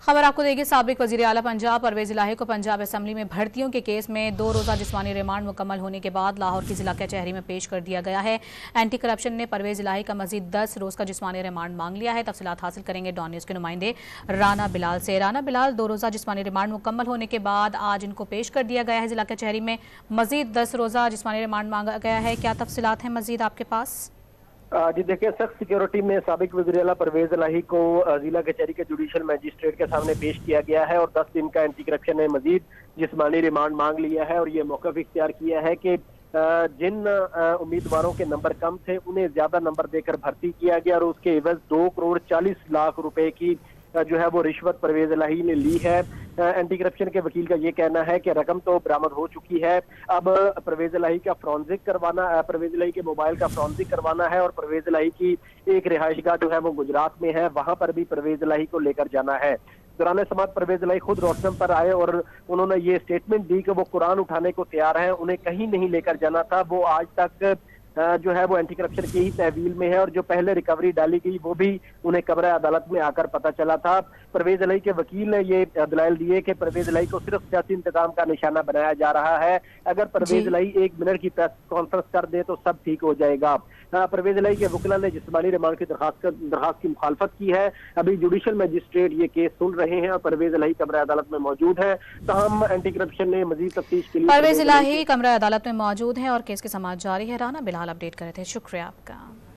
खबर आपको देगी। साबिक वजीर आला पंजाब परवेज इलाही को पंजाब असम्बली में भर्तियों के केस में 2 रोज़ा जिस्मानी रिमांड मुकम्मल होने के बाद लाहौर की जिला कचहरी में पेश कर दिया गया है। एंटी करप्शन ने परवेज इलाही का मजीद 10 रोज़ का जिस्मानी रिमांड मांग लिया है। तफसीलात हासिल करेंगे डॉन न्यूज़ के नुमाइंदे राना बिलाल से। राना बिलाल, 2 रोज़ा जिस्मानी रिमांड मुकम्मल होने के बाद आज इनको पेश कर दिया गया है जिला कचहरी में। मजीद 10 रोज़ा जिस्मानी रिमांड मांगा गया है। क्या तफसीलात हैं मजीद आपके पास? जी देखिए, सख्त सिक्योरिटी में साबिक वज़ीर आला परवेज इलाही को जिला कचहरी के जुडिशल मजिस्ट्रेट के सामने पेश किया गया है और 10 दिन का एंटी करप्शन ने मजीद जिस्मानी रिमांड मांग लिया है और ये मौक़िफ़ इख्तियार किया है कि जिन उम्मीदवारों के नंबर कम थे उन्हें ज्यादा नंबर देकर भर्ती किया गया और उसके एवज 2 करोड़ 40 लाख रुपए की जो है वो रिश्वत परवेज इलाही ने ली है। एंटी करप्शन के वकील का ये कहना है कि रकम तो बरामद हो चुकी है, अब परवेज इलाही का फॉरेंसिक करवाना, परवेज इलाही के मोबाइल का फॉरेंसिक करवाना है और परवेज इलाही की एक रिहाइशगाह जो है वो गुजरात में है, वहां पर भी परवेज इलाही को लेकर जाना है। दौरान समात परवेज इलाही खुद रोस्टम पर आए और उन्होंने ये स्टेटमेंट दी कि वो कुरान उठाने को तैयार है, उन्हें कहीं नहीं लेकर जाना था। वो आज तक जो है वो एंटी करप्शन की ही तहवील में है और जो पहले रिकवरी डाली गई वो भी उन्हें कब्र अदालत में आकर पता चला था। परवेज इलाही के वकील ने ये दलाइल दिए कि परवेज इलाही को सिर्फ सियासी इंतजाम का निशाना बनाया जा रहा है। अगर परवेज इलाही 1 मिनट की प्रेस कॉन्फ्रेंस कर दे तो सब ठीक हो जाएगा। परवेज इलाही के वकील ने जिस्मानी रिमांड की दरखास्त की मुखालफत की है। अभी जुडिशल मजिस्ट्रेट ये केस सुन रहे हैं और परवेज इलाही कब्र अदालत में मौजूद है। तमाम एंटी करप्शन ने मजीद तफ्तीश के लिए परवेज इलाही कब्र अदालत में मौजूद है और केस की समाअत जारी है। राना बिलाल अपडेट कर रहे थे, शुक्रिया आपका।